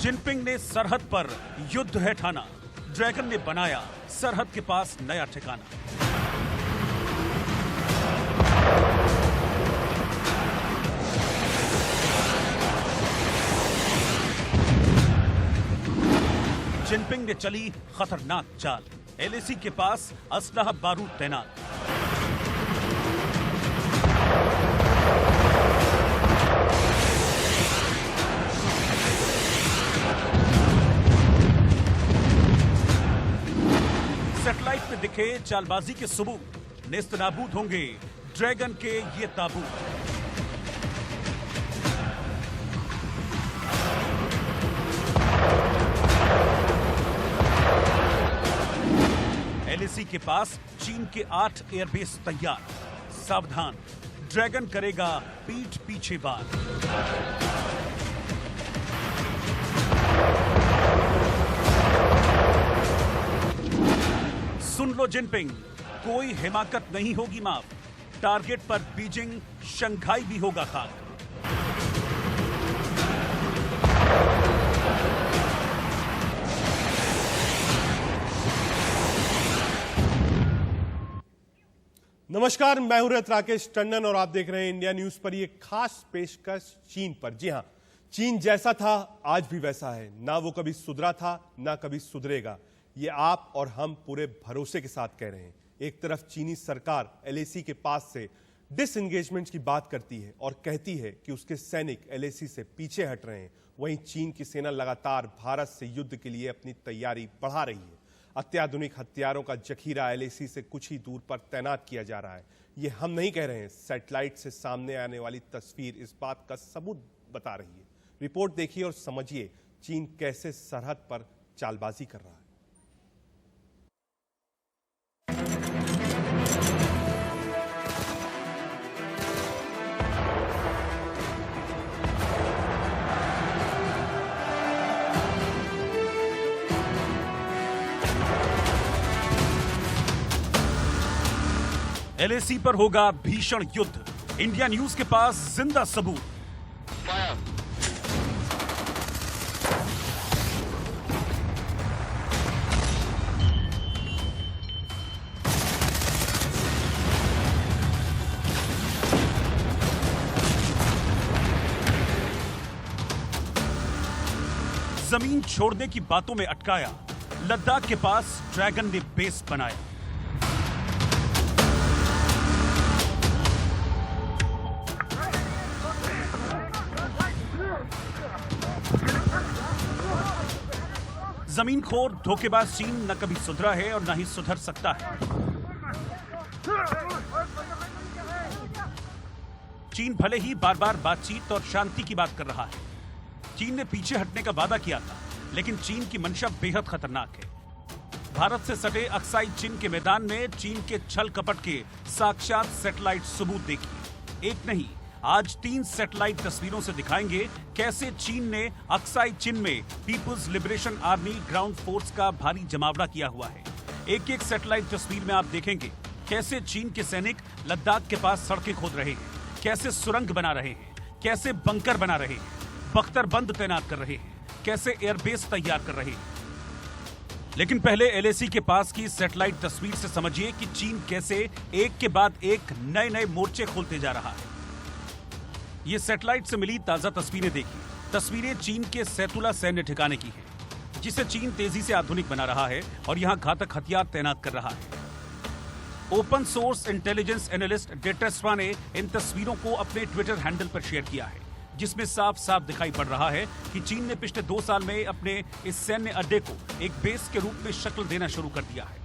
Jinping ने सरहद पर युद्ध है ठाना, ड्रैगन ने बनाया सरहद के पास नया ठिकाना। जिनपिंग ने चली खतरनाक चाल, एलएसी के पास असलहा बारूद तैनात। सैटेलाइट में दिखे चालबाजी के सबूत, नेस्तनाबूद होंगे ड्रैगन के ये ताबूत। एलएसी के पास चीन के 8 एयरबेस तैयार, सावधान ड्रैगन करेगा पीठ पीछे वार। सुन लो जिनपिंग, कोई हिमाकत नहीं होगी माफ, टारगेट पर बीजिंग शंघाई भी होगा खाक। नमस्कार, मैं हूं राकेश टंडन और आप देख रहे हैं इंडिया न्यूज पर ये खास पेशकश चीन पर। जी हां, चीन जैसा था आज भी वैसा है, ना वो कभी सुधरा था ना कभी सुधरेगा। ये आप और हम पूरे भरोसे के साथ कह रहे हैं। एक तरफ चीनी सरकार एलएसी के पास से डिसएंगेजमेंट की बात करती है और कहती है कि उसके सैनिक एलएसी से पीछे हट रहे हैं, वहीं चीन की सेना लगातार भारत से युद्ध के लिए अपनी तैयारी बढ़ा रही है। अत्याधुनिक हथियारों का जखीरा एलएसी से कुछ ही दूर पर तैनात किया जा रहा है। ये हम नहीं कह रहे हैं, सैटेलाइट से सामने आने वाली तस्वीर इस बात का सबूत बता रही है। रिपोर्ट देखिए और समझिए चीन कैसे सरहद पर चालबाजी कर रहा है। एलएसी पर होगा भीषण युद्ध, इंडिया न्यूज के पास जिंदा सबूत। जमीन छोड़ने की बातों में अटकाया, लद्दाख के पास ड्रैगन ने बेस बनाया। जमीनखोर धोखेबाज चीन न कभी सुधरा है और न ही सुधर सकता है। चीन भले ही बार बार बातचीत और शांति की बात कर रहा है, चीन ने पीछे हटने का वादा किया था, लेकिन चीन की मंशा बेहद खतरनाक है। भारत से सटे अक्साई चीन के मैदान में चीन के छल कपट के साक्षात सैटेलाइट सबूत देखिए। एक नहीं, आज 3 सैटेलाइट तस्वीरों से दिखाएंगे कैसे चीन ने अक्साई चिन में People's Liberation Army ground force का भारी जमावड़ा किया हुआ है। एक एक सैटेलाइट तस्वीर में आप देखेंगे कैसे चीन के सैनिक लद्दाख के पास सड़कें खोद रहे हैं, कैसे सुरंग बना रहे हैं, कैसे बंकर बना रहे हैं, बख्तरबंद तैनात कर रहे हैं, कैसे एयरबेस तैयार कर रहे हैं। लेकिन पहले एलएसी के पास की सैटेलाइट तस्वीर से समझिए कि चीन कैसे एक के बाद एक नए नए मोर्चे खोलते जा रहा है। ये सैटेलाइट से मिली ताजा तस्वीरें देखिए। तस्वीरें चीन के सैतुला सैन्य ठिकाने की है, जिसे चीन तेजी से आधुनिक बना रहा है और यहां घातक हथियार तैनात कर रहा है। ओपन सोर्स इंटेलिजेंस एनालिस्ट डेटेस्वा ने इन तस्वीरों को अपने ट्विटर हैंडल पर शेयर किया है, जिसमें साफ साफ दिखाई पड़ रहा है कि चीन ने पिछले 2 साल में अपने इस सैन्य अड्डे को एक बेस के रूप में शक्ल देना शुरू कर दिया है।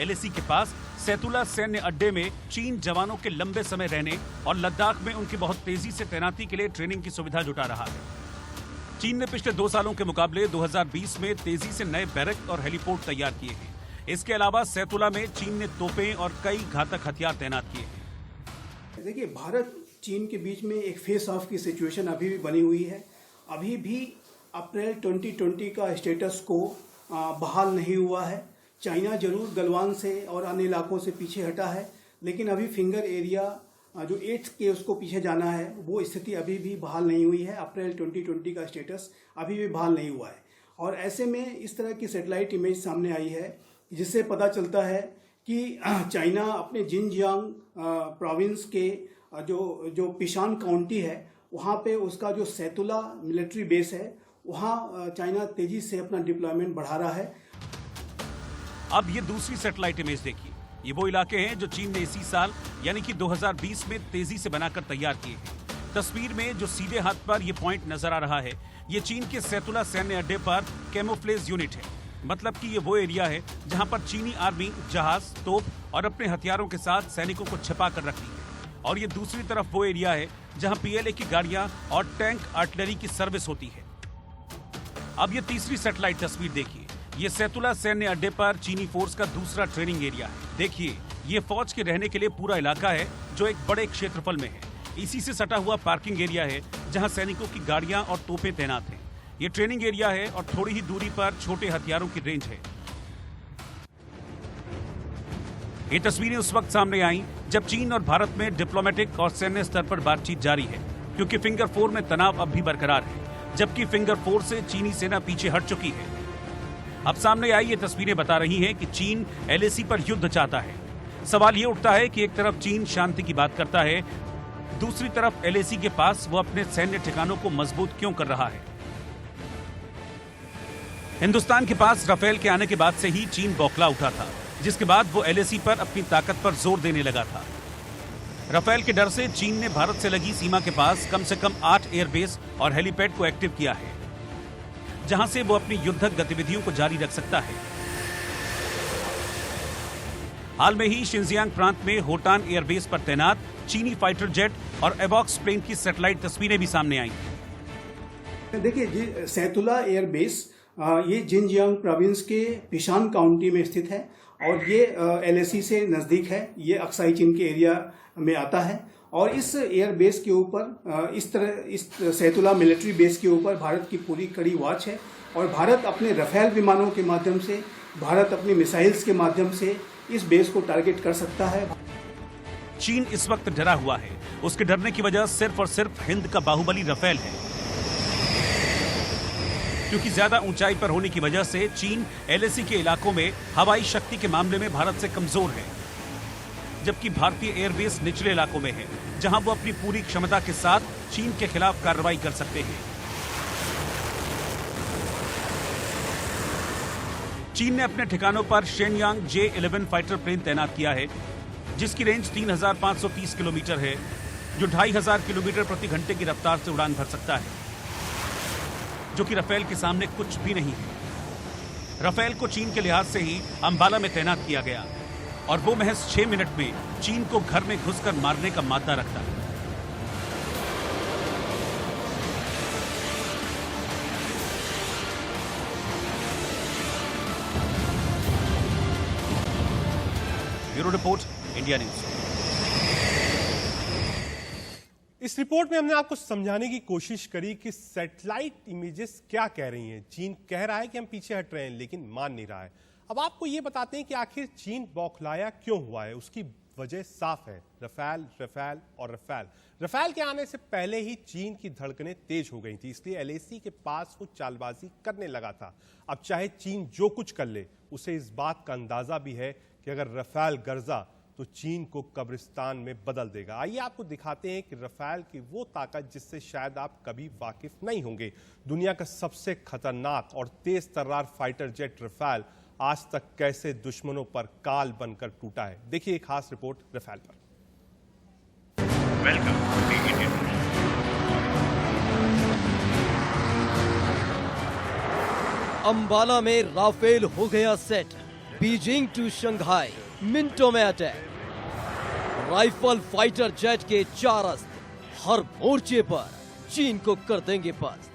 एलएसी के पास सैतुला सैन्य अड्डे में चीन जवानों के लंबे समय रहने और लद्दाख में उनकी बहुत तेजी से तैनाती के लिए ट्रेनिंग की सुविधा जुटा रहा है। चीन ने पिछले 2 सालों के मुकाबले 2020 में तेजी से नए बैरक और हेलीपोर्ट तैयार किए हैं। इसके अलावा सैतुला में चीन ने तोपें और कई घातक हथियार तैनात किए हैं। देखिए, भारत चीन के बीच में एक फेस ऑफ की सिचुएशन अभी भी बनी हुई है। अभी भी अप्रैल 2020 का स्टेटस को बहाल नहीं हुआ है। चाइना जरूर गलवान से और अन्य इलाकों से पीछे हटा है, लेकिन अभी फिंगर एरिया जो 8th के उसको पीछे जाना है, वो स्थिति अभी भी बहाल नहीं हुई है। अप्रैल 2020 का स्टेटस अभी भी बहाल नहीं हुआ है। और ऐसे में इस तरह की सैटेलाइट इमेज सामने आई है जिससे पता चलता है कि चाइना अपने जिनजियांग प्रोविंस के जो पिशान काउंटी है वहाँ पे उसका जो सैतुला मिलिट्री बेस है, वहाँ चाइना तेजी से अपना डिप्लॉयमेंट बढ़ा रहा है। अब ये दूसरी सैटेलाइट इमेज देखिए। ये वो इलाके हैं जो चीन ने इसी साल यानी कि 2020 में तेजी से बनाकर तैयार किए हैं। तस्वीर में जो सीधे हाथ पर ये पॉइंट नजर आ रहा है, ये चीन के सैतुला सैन्य अड्डे पर कैमोफ्लेज यूनिट है। मतलब कि ये वो एरिया है जहां पर चीनी आर्मी जहाज, तोप और अपने हथियारों के साथ सैनिकों को छिपा कर रखती है। और ये दूसरी तरफ वो एरिया है जहां पीएलए की गाड़ियां और टैंक आर्टिलरी की सर्विस होती है। अब ये तीसरी सैटेलाइट तस्वीर देखिए। ये सैतुला सैन्य अड्डे पर चीनी फोर्स का दूसरा ट्रेनिंग एरिया है। देखिए, ये फौज के रहने के लिए पूरा इलाका है जो एक बड़े क्षेत्रफल में है। इसी से सटा हुआ पार्किंग एरिया है जहां सैनिकों की गाड़ियां और तोपें तैनात हैं। ये ट्रेनिंग एरिया है और थोड़ी ही दूरी पर छोटे हथियारों की रेंज है। ये तस्वीरें उस वक्त सामने आई जब चीन और भारत में डिप्लोमेटिक और सैन्य स्तर पर बातचीत जारी है, क्योंकि फिंगर 4 में तनाव अब भी बरकरार है, जबकि फिंगर 4 से चीनी सेना पीछे हट चुकी है। अब सामने आई ये तस्वीरें बता रही हैं कि चीन एलएसी पर युद्ध चाहता है। सवाल ये उठता है कि एक तरफ चीन शांति की बात करता है, दूसरी तरफ एलएसी के पास वो अपने सैन्य ठिकानों को मजबूत क्यों कर रहा है। हिंदुस्तान के पास राफेल के आने के बाद से ही चीन बौखला उठा था, जिसके बाद वो एलएसी पर अपनी ताकत पर जोर देने लगा था। राफेल के डर से चीन ने भारत से लगी सीमा के पास कम से कम 8 एयरबेस और हेलीपैड को एक्टिव किया है, जहां से वो अपनी युद्धक गतिविधियों को जारी रख सकता है। हाल में ही शिनजियांग प्रांत में होटान एयरबेस पर तैनात चीनी फाइटर जेट और एवॉक्स प्लेन की सैटेलाइट तस्वीरें भी सामने आई। देखिए, सैतुला एयरबेस ये जिनजियांग प्रोविंस के पिशान काउंटी में स्थित है और ये एलएसी से नज़दीक है। ये अक्साई चीन के एरिया में आता है और इस एयरबेस के ऊपर इस सैतुला मिलिट्री बेस के ऊपर भारत की पूरी कड़ी वॉच है और भारत अपने राफेल विमानों के माध्यम से, भारत अपने मिसाइल्स के माध्यम से इस बेस को टारगेट कर सकता है। चीन इस वक्त डरा हुआ है। उसके डरने की वजह सिर्फ और सिर्फ हिंद का बाहुबली राफेल है, क्योंकि ज्यादा ऊंचाई पर होने की वजह से चीन एलएसी के इलाकों में हवाई शक्ति के मामले में भारत से कमजोर है, जबकि भारतीय एयरबेस निचले इलाकों में है, जहां वो अपनी पूरी क्षमता के साथ चीन के खिलाफ कार्रवाई कर सकते हैं। चीन ने अपने ठिकानों पर शेनयांग J-11 फाइटर प्लेन तैनात किया है, जिसकी रेंज 3530 किलोमीटर है, जो 2500 किलोमीटर प्रति घंटे की रफ्तार से उड़ान भर सकता है, जो कि राफेल के सामने कुछ भी नहीं है। राफेल को चीन के लिहाज से ही अंबाला में तैनात किया गया और वो महज 6 मिनट में चीन को घर में घुसकर मारने का मादा रखता है। Bureau report, India news. इस रिपोर्ट में हमने आपको समझाने की कोशिश करी कि सैटेलाइट इमेजेस क्या कह रही हैं। चीन कह रहा है कि हम पीछे हट रहे हैं, लेकिन मान नहीं रहा है। अब आपको यह बताते हैं कि आखिर चीन बौखलाया क्यों हुआ है। उसकी वजह साफ है, रफेल, रफेल और रफेल। रफेल के आने से पहले ही चीन की धड़कनें तेज हो गई थी, इसलिए एलएसी के पास वो चालबाजी करने लगा था। अब चाहे चीन जो कुछ कर ले, उसे इस बात का अंदाजा भी है कि अगर रफेल गरजा तो चीन को कब्रिस्तान में बदल देगा। आइए आपको दिखाते हैं कि रफेल की वो ताकत जिससे शायद आप कभी वाकिफ नहीं होंगे। दुनिया का सबसे खतरनाक और तेज तर्रार फाइटर जेट रफेल आज तक कैसे दुश्मनों पर काल बनकर टूटा है। देखिए एक खास रिपोर्ट रफेल पर। Welcome to Indian. अंबाला में राफेल हो गया सेट। बीजिंग टू शंघाई मिनटों में अटैक। राइफल फाइटर जेट के 4 अस्त्र हर मोर्चे पर चीन को कर देंगे पस्त।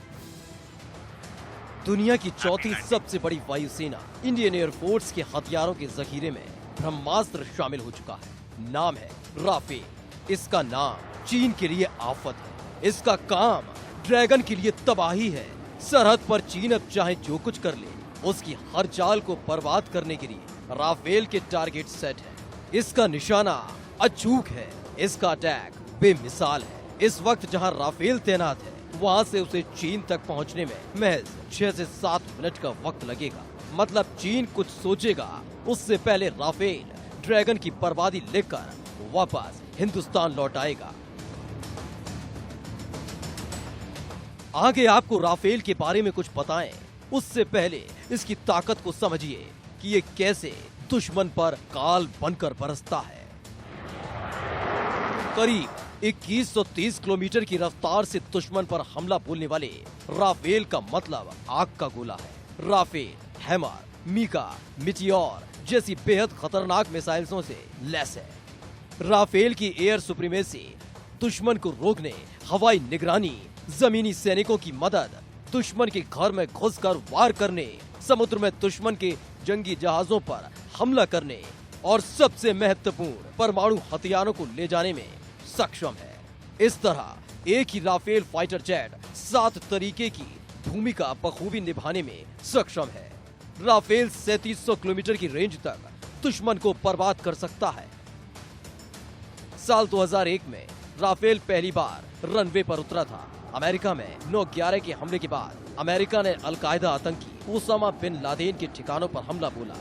दुनिया की चौथी सबसे बड़ी वायुसेना इंडियन एयरफोर्स के हथियारों के जखीरे में ब्रह्मास्त्र शामिल हो चुका है। नाम है राफेल। इसका नाम चीन के लिए आफत है, इसका काम ड्रैगन के लिए तबाही है। सरहद पर चीन अब चाहे जो कुछ कर ले, उसकी हर चाल को बर्बाद करने के लिए राफेल के टारगेट सेट है। इसका निशाना अचूक है इसका अटैक बेमिसाल है। इस वक्त जहां राफेल तैनात है, वहां से उसे चीन तक पहुंचने में महज 6 से 7 मिनट का वक्त लगेगा। मतलब चीन कुछ सोचेगा उससे पहले राफेल ड्रैगन की बर्बादी लेकर वापस हिंदुस्तान लौट आएगा। आगे आपको राफेल के बारे में कुछ बताएं, उससे पहले इसकी ताकत को समझिए कि ये कैसे दुश्मन पर काल बनकर बरसता है। करीब 2130 किलोमीटर की रफ्तार से दुश्मन पर हमला बोलने वाले राफेल का मतलब आग का गोला है। राफेल, हैमर, मीका, मिटियोर जैसी बेहद खतरनाक मिसाइलों से लैस है। राफेल की एयर सुप्रीमेसी दुश्मन को रोकने, हवाई निगरानी, जमीनी सैनिकों की मदद, दुश्मन के घर में घुसकर वार करने, समुद्र में दुश्मन के जंगी जहाजों पर हमला करने और सबसे महत्वपूर्ण परमाणु हथियारों को ले जाने में सक्षम है। इस तरह एक ही राफेल फाइटर जेट 7 तरीके की भूमिका बखूबी निभाने में सक्षम है। राफेल 3700 किलोमीटर की रेंज तक दुश्मन को बर्बाद कर सकता है। साल 2001 में राफेल पहली बार रनवे पर उतरा था। अमेरिका में 9/11 के हमले के बाद अमेरिका ने अलकायदा आतंकी ओसामा बिन लादेन के ठिकानों पर हमला बोला।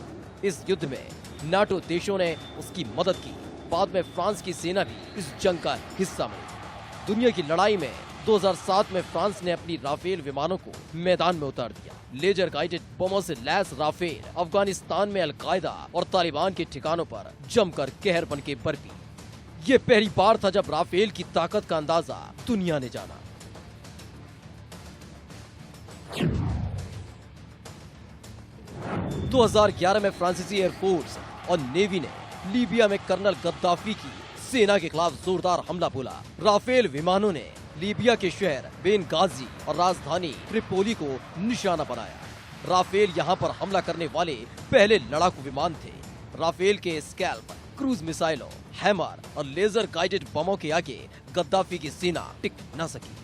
इस युद्ध में नाटो देशों ने उसकी मदद की। बाद में फ्रांस की सेना भी इस जंग का हिस्सा बनी। दुनिया की लड़ाई में 2007 में फ्रांस ने अपनी राफेल विमानों को मैदान में उतार दिया। लेजर गाइडेड बमों से लैस राफेल अफगानिस्तान में अलकायदा और तालिबान के ठिकानों पर जमकर कहर बन के बरपी। ये पहली बार था जब राफेल की ताकत का अंदाजा दुनिया ने जाना। 2011 में फ्रांसीसी एयरफोर्स और नेवी ने लीबिया में कर्नल गद्दाफी की सेना के खिलाफ जोरदार हमला बोला। राफेल विमानों ने लीबिया के शहर बेनगाजी और राजधानी ट्रिपोली को निशाना बनाया। राफेल यहां पर हमला करने वाले पहले लड़ाकू विमान थे। राफेल के स्कैल्प, क्रूज मिसाइलों, हैमर और लेजर गाइडेड बमों के आगे गद्दाफी की सेना टिक न सकी।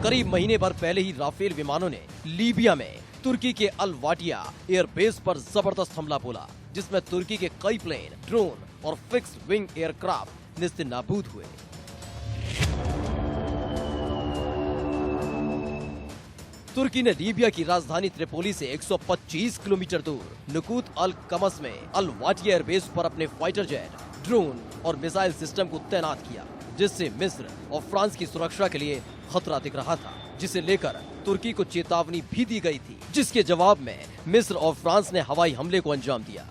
करीब महीने भर पहले ही राफेल विमानों ने लीबिया में तुर्की के अल वाटिया एयरबेस पर जबरदस्त हमला बोला, जिसमें तुर्की के कई प्लेन, ड्रोन और फिक्स विंग एयरक्राफ्ट नेस्तनाबूद हुए। तुर्की ने लीबिया की राजधानी त्रिपोली से 125 किलोमीटर दूर नुकूत अल कमस में अल वाटिया एयरबेस पर अपने फाइटर जेट, ड्रोन और मिसाइल सिस्टम को तैनात किया, जिससे मिस्र और फ्रांस की सुरक्षा के लिए खतरा दिख रहा था, जिसे लेकर तुर्की को चेतावनी भी दी गई थी, जिसके जवाब में मिस्र और फ्रांस ने हवाई हमले को अंजाम दिया।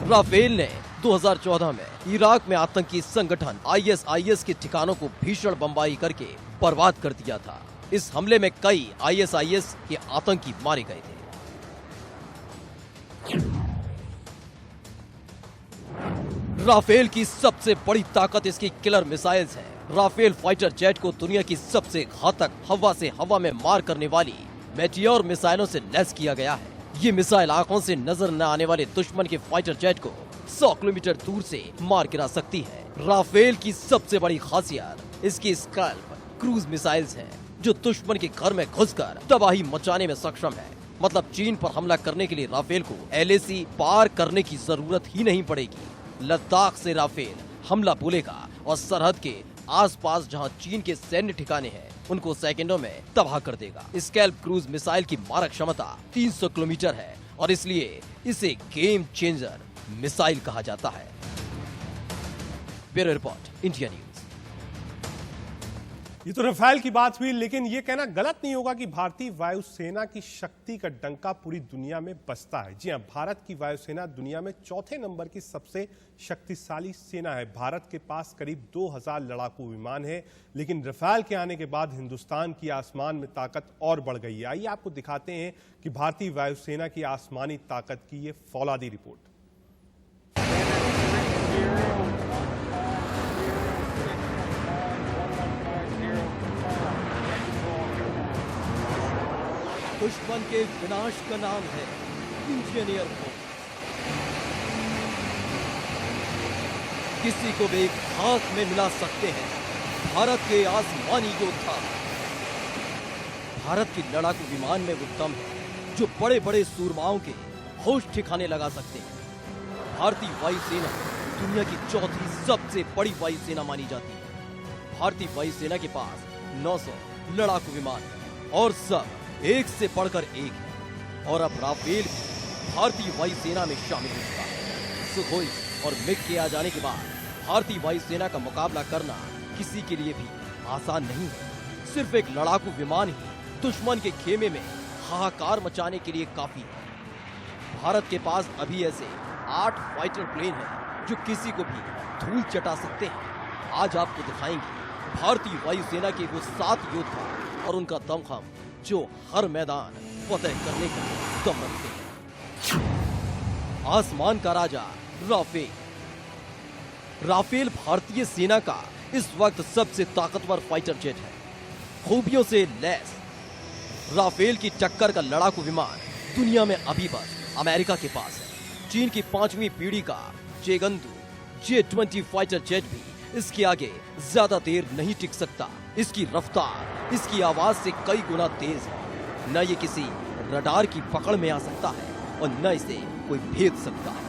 राफेल ने 2014 में इराक में आतंकी संगठन ISIS के ठिकानों को भीषण बमबारी करके बर्बाद कर दिया था। इस हमले में कई ISIS के आतंकी मारे गए थे। राफेल की सबसे बड़ी ताकत इसकी किलर मिसाइल्स है। राफेल फाइटर जेट को दुनिया की सबसे घातक हवा से हवा में मार करने वाली मेटियोर मिसाइलों से लैस किया गया है। ये मिसाइल आंखों से नजर न आने वाले दुश्मन के फाइटर जेट को 100 किलोमीटर दूर से मार गिरा सकती है। राफेल की सबसे बड़ी खासियत इसकी स्कैल्प क्रूज मिसाइल्स हैं, जो दुश्मन के घर में घुसकर तबाही मचाने में सक्षम है। मतलब चीन पर हमला करने के लिए राफेल को LAC पार करने की जरूरत ही नहीं पड़ेगी। लद्दाख से राफेल हमला बोलेगा और सरहद के आसपास जहां चीन के सैन्य ठिकाने हैं, उनको सेकंडों में तबाह कर देगा। स्कैल्प क्रूज मिसाइल की मारक क्षमता 300 किलोमीटर है और इसलिए इसे गेम चेंजर मिसाइल कहा जाता है। Bureau report, India news. ये तो रफेल की बात हुई, लेकिन ये कहना गलत नहीं होगा कि भारतीय वायुसेना की शक्ति का डंका पूरी दुनिया में बजता है। जी हां, भारत की वायुसेना दुनिया में चौथे नंबर की सबसे शक्तिशाली सेना है। भारत के पास करीब 2000 लड़ाकू विमान है, लेकिन रफेल के आने के बाद हिंदुस्तान की आसमान में ताकत और बढ़ गई है। आइए आपको दिखाते हैं कि भारतीय वायुसेना की आसमानी ताकत की ये फौलादी रिपोर्ट। दुश्मन के विनाश का नाम है इंडियन एयरफोर्स। किसी को भी हाथ में मिला सकते हैं भारत के आसमानी योद्धा। भारत की लड़ाकू विमान में वो दम है जो बड़े बड़े सूरमाओं के होश ठिकाने लगा सकते हैं। भारतीय वायुसेना दुनिया की चौथी सबसे बड़ी वायुसेना मानी जाती है। भारतीय वायुसेना के पास 900 लड़ाकू विमान है और सब एक से बढ़कर एक है। और अब राफेल भी भारतीय वायुसेना में शामिल हो चुका है। सुखोई और मिग के आ जाने के बाद भारतीय वायुसेना का मुकाबला करना किसी के लिए भी आसान नहीं है। सिर्फ एक लड़ाकू विमान ही दुश्मन के खेमे में हाहाकार मचाने के लिए काफी है। भारत के पास अभी ऐसे 8 फाइटर प्लेन हैं जो किसी को भी धूल चटा सकते हैं। आज आपको दिखाएंगे भारतीय वायुसेना के वो 7 योद्धा और उनका दमखम जो हर मैदान फतेह करने का दम रखते हैं। आसमान का राजा राफेल। राफेल भारतीय सेना का इस वक्त सबसे ताकतवर फाइटर जेट है। खूबियों से लैस राफेल की टक्कर का लड़ाकू विमान दुनिया में अभी बस अमेरिका के पास है। चीन की 5वीं पीढ़ी का चेगंदू J-20 फाइटर जेट भी इसके आगे ज्यादा देर नहीं टिक सकता। इसकी रफ्तार इसकी आवाज से कई गुना तेज है। न ये किसी रडार की पकड़ में आ सकता है और न इसे कोई भेद सकता है।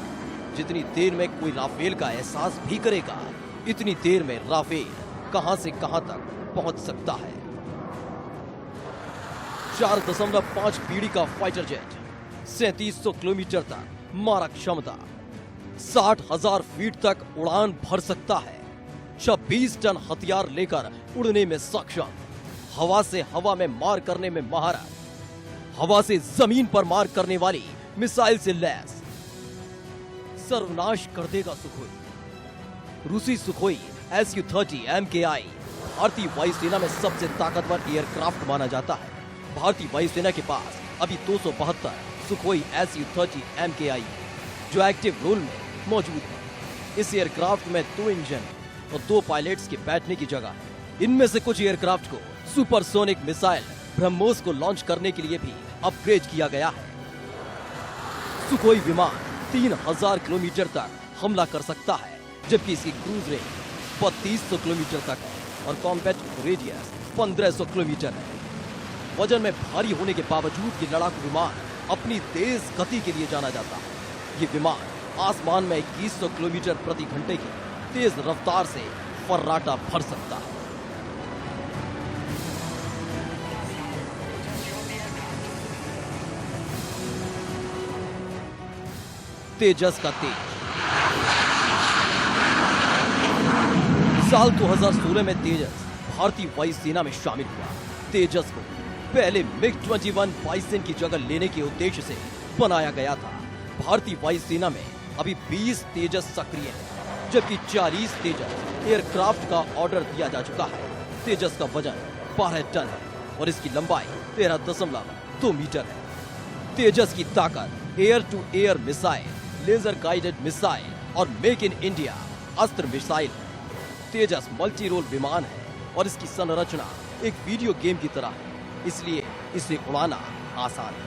जितनी देर में कोई राफेल का एहसास भी करेगा, इतनी देर में राफेल कहां से कहां तक पहुंच सकता है। 4.5 पीढ़ी का फाइटर जेट 3700 किलोमीटर तक मारक क्षमता, 60,000 फीट तक उड़ान भर सकता है, 26 टन हथियार लेकर उड़ने में सक्षम, हवा से हवा में मार करने में महारत, हवा से जमीन पर मार करने वाली मिसाइल से लैस, सर्वनाश कर देगा सुखोई। रूसी सुखोई Su-30 MKI भारतीय वायुसेना में सबसे ताकतवर एयरक्राफ्ट माना जाता है। भारतीय वायुसेना के पास अभी 272 सुखोई Su-30 MKI जो एक्टिव रोल में मौजूद है। इस एयरक्राफ्ट में 2 इंजन और 2 पायलट्स के बैठने की जगह है। इनमें से कुछ एयरक्राफ्ट को सुपरसोनिक मिसाइल ब्रह्मोस को लॉन्च करने के लिए भी अपग्रेड किया गया है। सुखोई विमान 3000 किलोमीटर तक हमला कर सकता है, जबकि इसकी क्रूज रेंज 3200 किलोमीटर तक है और कॉम्बैट रेडियस 1500 किलोमीटर है। वजन में भारी होने के बावजूद ये लड़ाकू विमान अपनी तेज गति के लिए जाना जाता है। ये विमान आसमान में 2100 किलोमीटर प्रति घंटे की तेज रफ्तार से फर्राटा भर सकता है। तेजस का तेज। साल 2016 में तेजस भारतीय वायुसेना में शामिल हुआ। तेजस को पहले MiG-21 बाइसन की जगह लेने के उद्देश्य से बनाया गया था। भारतीय वायुसेना में अभी 20 तेजस सक्रिय हैं, जबकि 40 तेजस एयरक्राफ्ट का ऑर्डर दिया जा चुका है। तेजस का वजन 12 टन है और इसकी लंबाई 13.2 मीटर है। तेजस की ताकत air to air missile, laser guided missile और make in India Astra missile है। तेजस मल्टी रोल विमान है और इसकी संरचना एक वीडियो गेम की तरह है, इसलिए इसे उड़ाना आसान है।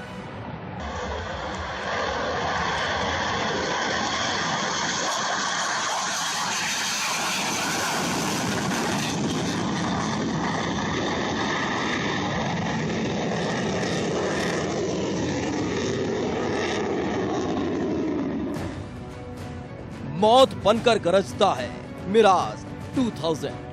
मौत बनकर गरजता है मिराज 2000।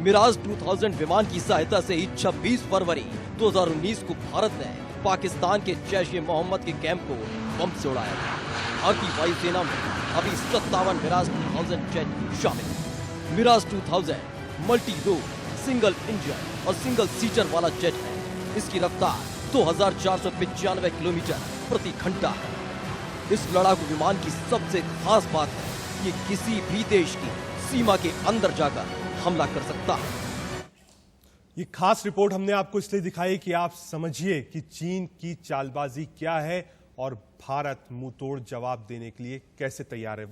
मिराज 2000 विमान की सहायता से ही 26 फरवरी 2019 को भारत ने पाकिस्तान के जैश-ए-मोहम्मद के कैंप को बम से उड़ाया था। भारतीय वायुसेना में अभी 57 मिराज 2000 जेट शामिल है। Mirage 2000 multi role, single engine और सिंगल सीटर वाला जेट है। इसकी रफ्तार 2495 किलोमीटर प्रति घंटा है। इस लड़ाकू विमान की सबसे खास बात है, ये किसी भी देश की सीमा के अंदर जाकर हमला कर सकता है। ये खास रिपोर्ट हमने आपको इसलिए दिखाई कि आप समझिए कि चीन की चालबाजी क्या है और भारत मुंहतोड़ जवाब देने के लिए कैसे तैयार है।